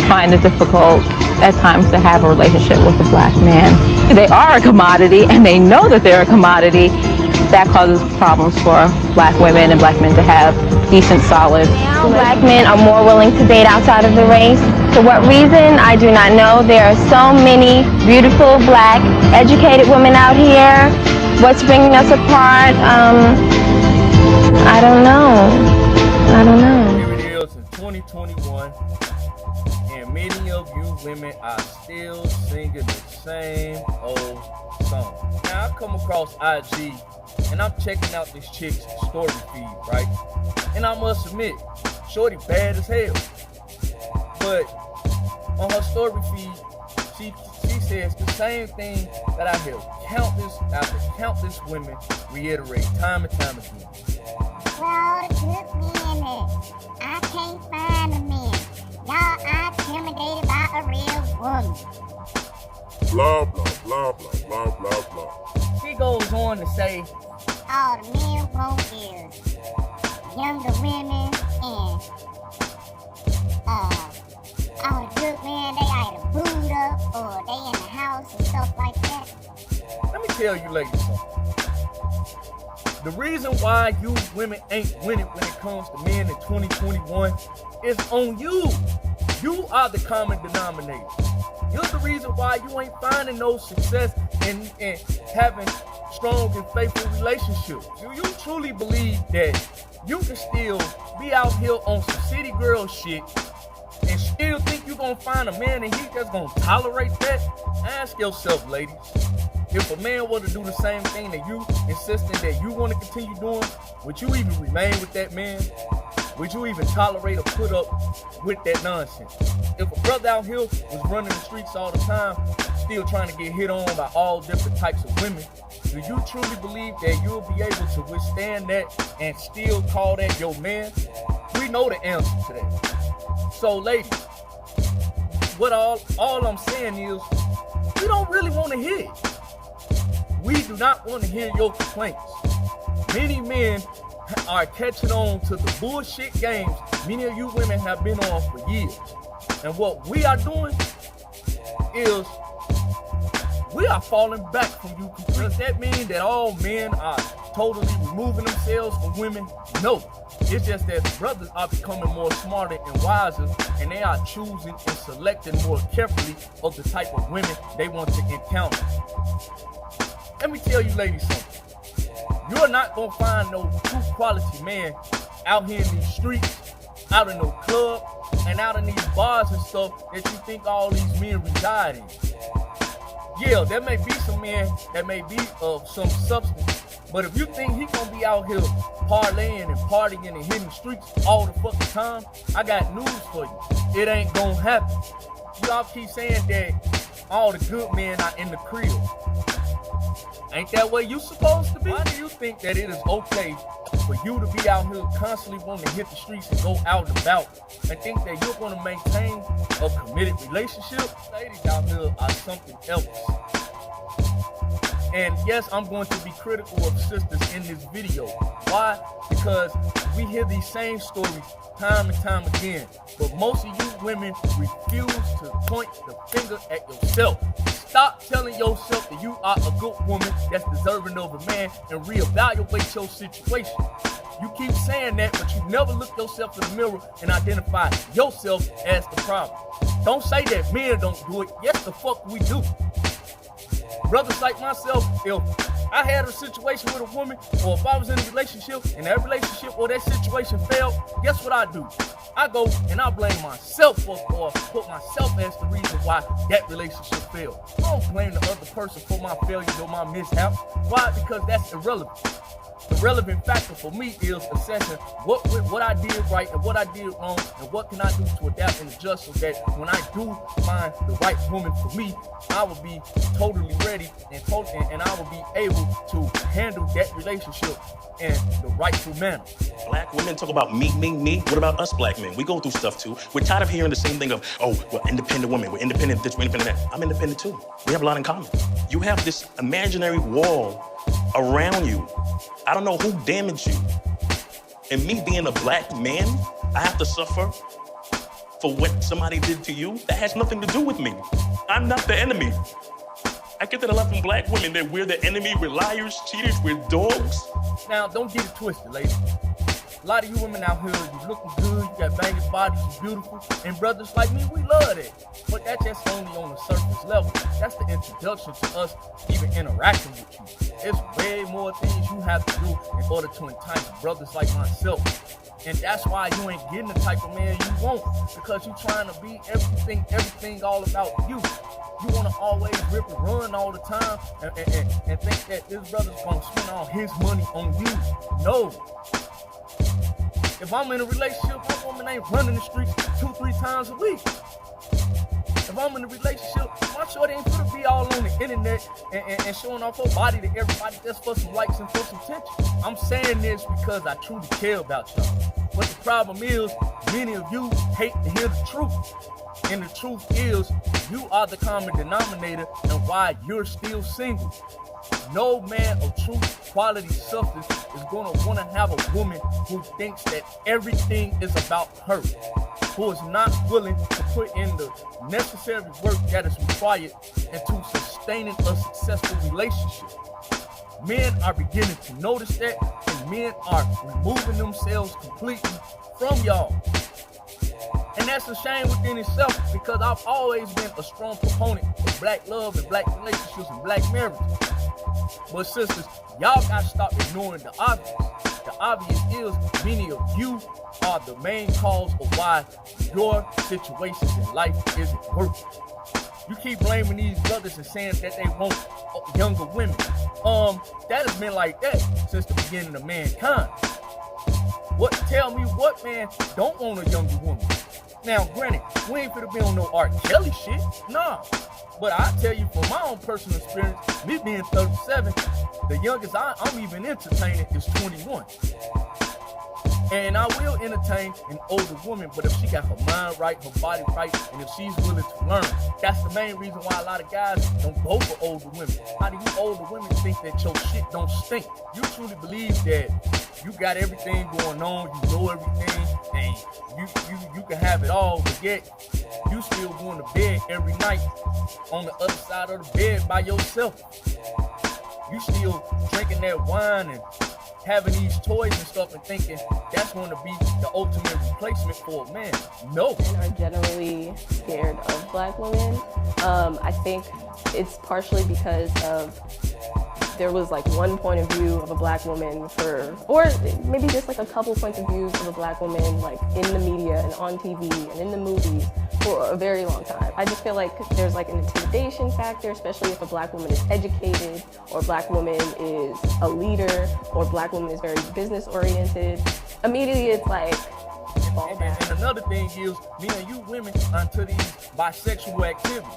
I find it difficult at times to have a relationship with a black man. They are a commodity, and they know that they're a commodity. That causes problems for black women and black men to have decent, solid. Now, black men are more willing to date outside of the race. For what reason, I do not know. There are so many beautiful, black, educated women out here. What's bringing us apart? I don't know. Here it is in 2021, and many of you women are still singing the same old song. Now, I come across IG, and I'm checking out this chick's story feed, right? And I must admit, shorty bad as hell. But on her story feed, she says the same thing that I hear countless women reiterate time and time again. Well, the good men, I can't find a man. Y'all are intimidated by a real woman. Blah, blah, blah, blah, blah, blah, blah. She goes on to say, All the men want is younger women and all the good men, they either booed up or they in the house and stuff like that. let me tell you ladies something. The reason why you women ain't winning when it comes to men in 2021 is on you. You are the common denominator. You're the reason why you ain't finding no success in having strong and faithful relationships. Do you truly believe that you can still be out here on some city girl shit and still think you're gonna find a man and he just gonna tolerate that? Ask yourself, ladies. If a man were to do the same thing that you, insisting that you want to continue doing, would you even remain with that man? Would you even tolerate or put up with that nonsense? If a brother out here was running the streets all the time, still trying to get hit on by all different types of women, do you truly believe that you'll be able to withstand that and still call that your man? We know the answer to that. So ladies, what all I'm saying is, we don't really want to hear it. We do not want to hear your complaints. Many men are catching on to the bullshit games many of you women have been on for years. And what we are doing is we are falling back from you completely. Does that mean that all men are totally removing themselves from women? No. It's just that brothers are becoming more smarter and wiser, and they are choosing and selecting more carefully of the type of women they want to encounter. Let me tell you ladies something. You're not gonna find no true quality man out here in these streets, out in no club, and out in these bars and stuff that you think all these men reside in. Yeah, there may be some men that may be of some substance, but if you think he gonna be out here parlaying and partying and hitting the streets all the fucking time, I got news for you. It ain't gonna happen. Y'all keep saying that all the good men are in the crib. Ain't that what you supposed to be? Why do you think that it is okay for you to be out here constantly wanting to hit the streets and go out and about and think that you're going to maintain a committed relationship? Ladies out here are something else. And yes, I'm going to be critical of sisters in this video. Why? Because we hear these same stories time and time again. But most of you women refuse to point the finger at yourself. Stop telling yourself that you are a good woman that's deserving of a man and reevaluate your situation. You keep saying that, but you never look yourself in the mirror and identify yourself as the problem. Don't say that men don't do it. Yes, the fuck we do. Brothers like myself, if I had a situation with a woman, or if I was in a relationship and that relationship or that situation failed, guess what I do? I go and I blame myself or put myself as the reason why that relationship failed. I don't blame the other person for my failures or my mishaps. Why? Because that's irrelevant. The relevant factor for me is assessing what I did right and what I did wrong and what can I do to adapt and adjust so that when I do find the right woman for me, I will be totally ready and I will be able to handle that relationship in the rightful manner. Black women talk about me. What about us black men? We go through stuff too. We're tired of hearing the same thing of, oh, we're independent women, we're independent this, we're independent that. I'm independent too. We have a lot in common. You have this imaginary wall around you. I don't know who damaged you. And me being a black man, I have to suffer for what somebody did to you, that has nothing to do with me. I'm not the enemy. I get that a lot from black women, that we're the enemy, we're liars, cheaters, we're dogs. Now, don't get it twisted, ladies. A lot of you women out here, you looking good, you got banging bodies, you beautiful, and brothers like me, we love that. But that's just only on the surface level. That's the introduction to us even interacting with you. There's way more things you have to do in order to entice brothers like myself. And that's why you ain't getting the type of man you want, because you trying to be everything all about you. You want to always rip and run all the time and think that this brother's going to spend all his money on you. No. If I'm in a relationship, my woman ain't running the streets 2-3 times a week. If I'm in a relationship, my shorty ain't gonna be all on the internet and showing off her body to everybody just for some likes and for some attention. I'm saying this because I truly care about y'all. But the problem is, many of you hate to hear the truth. And the truth is, you are the common denominator and why you're still single. No man of true quality substance is going to want to have a woman who thinks that everything is about her, who is not willing to put in the necessary work that is required into sustaining a successful relationship. Men are beginning to notice that, and men are removing themselves completely from y'all. And that's a shame within itself, because I've always been a strong proponent of black love and black relationships and black marriage. But sisters, y'all gotta stop ignoring the obvious. The obvious is many of you are the main cause of why your situations in life isn't working. You keep blaming these brothers and saying that they want younger women. That has been like that since the beginning of mankind. Tell me what man don't want a younger woman? Now, granted, we ain't finna be on no R. Kelly shit, nah. But I tell you from my own personal experience, me being 37, the youngest I'm even entertaining is 21. And I will entertain an older woman, but if she got her mind right, her body right, and if she's willing to learn, that's the main reason why a lot of guys don't go for older women. How do you older women think that your shit don't stink? You truly believe that you got everything going on, you know everything, and you can have it all, but yet you still going to bed every night on the other side of the bed by yourself. You still drinking that wine and having these toys and stuff and thinking that's going to be the ultimate replacement for a man. No. Men are generally scared of black women. I think it's partially because of there was like one point of view of a black woman or maybe just like a couple points of views of a black woman like in the media and on TV and in the movies for a very long time. I just feel like there's like an intimidation factor, especially if a black woman is educated or a black woman is a leader or a black woman is very business oriented. Immediately it's like, and another thing is, me and you women are into these bisexual activities.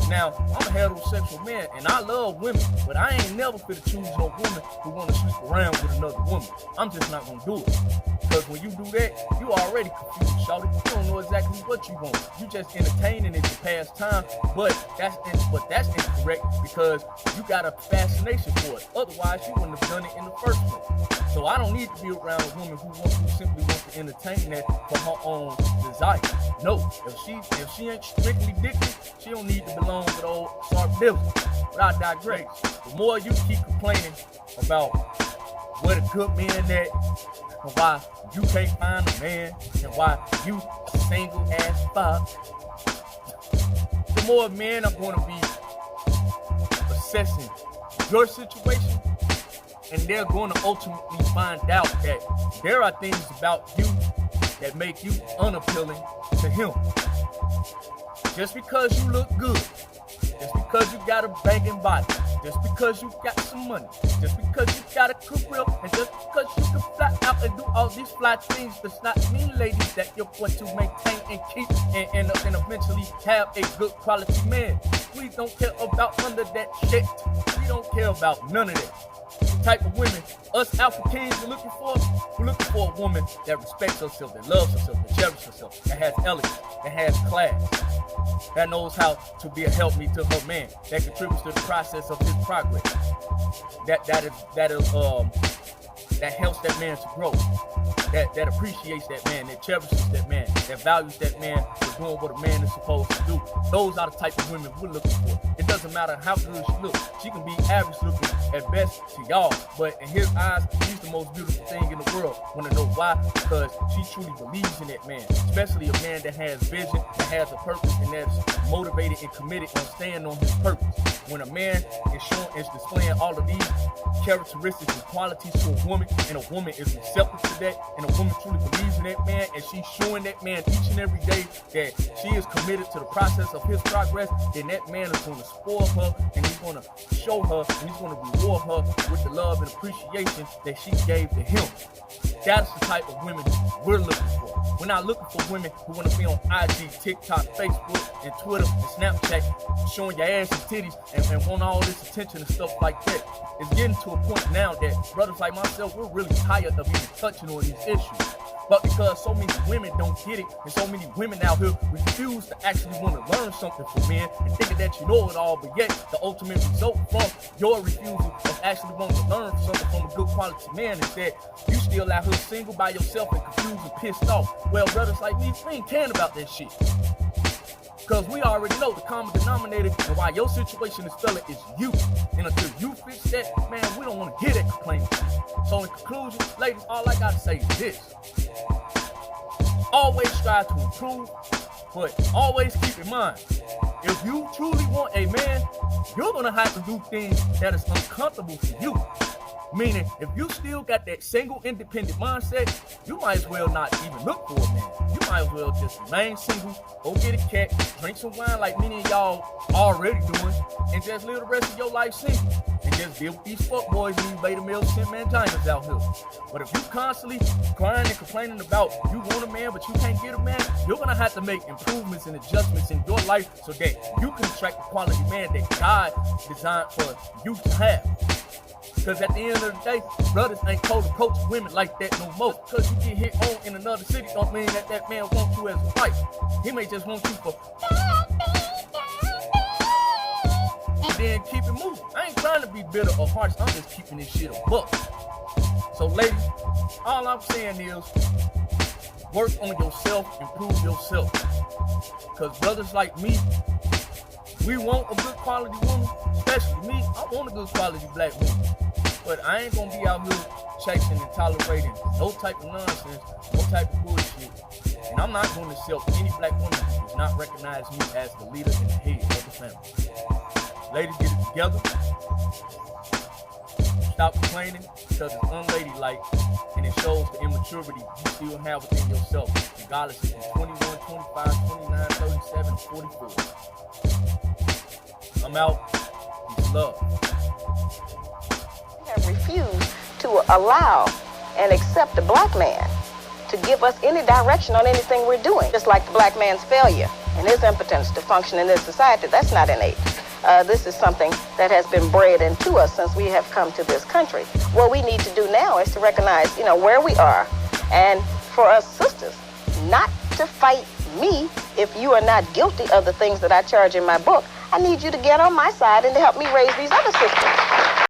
Now, I'm a heterosexual man, and I love women, but I ain't never finna choose no woman who wanna sleep around with another woman. I'm just not gonna do it. Because when you do that, you already confused, shawty. You don't know exactly what you want. You just entertaining it to pass time, but that's incorrect because you got a fascination for it. Otherwise, you wouldn't have done it in the first place. So I don't need to be around a woman who simply wants to entertain that for her own desire. No, if she ain't strictly addicted, she don't need to belong with old Sharp Billy. But I digress. The more you keep complaining about where the good men at, and why you can't find a man, and why you a single ass fuck, the more men are going to be assessing your situation, and they're going to ultimately find out that there are things about you that make you unappealing to him. Just because you look good, just because you got a banging body, just because you got some money, just because you got a career, and just because you can fly out and do all these fly things does not mean, ladies, that you're going to maintain and keep and eventually have a good quality man. We don't care about none of that shit. We don't care about none of that. The type of women us Alpha Kings are looking for, we're looking for a woman that respects herself, that loves herself, that cherishes herself, that has elegance, that has class, that knows how to be a helpmeet to her man, that contributes to the process of his progress, that helps that man to grow. that appreciates that man, that cherishes that man, that values that man for doing what a man is supposed to do. Those are the type of women we're looking for. It doesn't matter how good she looks. She can be average looking at best to y'all, but in his eyes, she's the most beautiful thing in the world. Want to know why? Because she truly believes in that man, especially a man that has vision, that has a purpose, and that's motivated and committed on staying on his purpose. When a man is displaying all of these characteristics and qualities to a woman, and a woman is receptive to that, and a woman truly believes in that man, and she's showing that man each and every day that she is committed to the process of his progress, then that man is going to spoil her, and he's going to show her, and he's going to reward her with the love and appreciation that she gave to him. That's the type of women we're looking for. We're not looking for women who want to be on IG, TikTok, Facebook, and Twitter, and Snapchat, showing your ass and titties, and want all this attention and stuff like that. It's getting to a point now that brothers like myself, we're really tired of even touching on these issues. But because so many women don't get it, and so many women out here refuse to actually want to learn something from men and thinking that you know it all, but yet the ultimate result from your refusal of actually wanting to learn something from a good quality man is that you still out here single by yourself and confused and pissed off. Well, brothers like me, we ain't caring about that shit. Because we already know the common denominator and why your situation is failing is you. And until you fix that, man, we don't want to hear that complaining shit. So in conclusion, ladies, all I got to say is this. Always strive to improve, but always keep in mind, if you truly want a man, you're going to have to do things that is uncomfortable for you. Meaning, if you still got that single independent mindset, you might as well not even look for a man. You might as well just remain single, go get a cat, drink some wine like many of y'all already doing, and just live the rest of your life single. And just deal with these fuckboys and these beta male simp manginas out here. But if you constantly crying and complaining about you want a man but you can't get a man, you're going to have to make improvements and adjustments in your life so that you can attract the quality man that God designed for you to have. Because at the end of the day, brothers ain't told to approach women like that no more. Because you get hit on in another city don't mean that that man wants you as a wife. He may just want you for and then keep it moving. I ain't trying to be bitter or harsh. I'm just keeping this shit a buck. So ladies, all I'm saying is work on yourself, improve yourself. Because brothers like me, we want a good quality woman. Especially me, I want a good quality black woman. But I ain't gonna be out here chasing and tolerating no type of nonsense, no type of bullshit. And I'm not gonna accept any black woman who does not recognize me as the leader and the head of the family. Ladies, get it together. Stop complaining because it's unladylike and it shows the immaturity you still have within yourself, regardless if you're 21, 25, 29, 37, 44. I'm out. Peace, love. We have refused to allow and accept a black man to give us any direction on anything we're doing. Just like the black man's failure and his impotence to function in this society, that's not innate. This is something that has been bred into us since we have come to this country. What we need to do now is to recognize, where we are, and for us sisters, not to fight me if you are not guilty of the things that I charge in my book. I need you to get on my side and to help me raise these other sisters.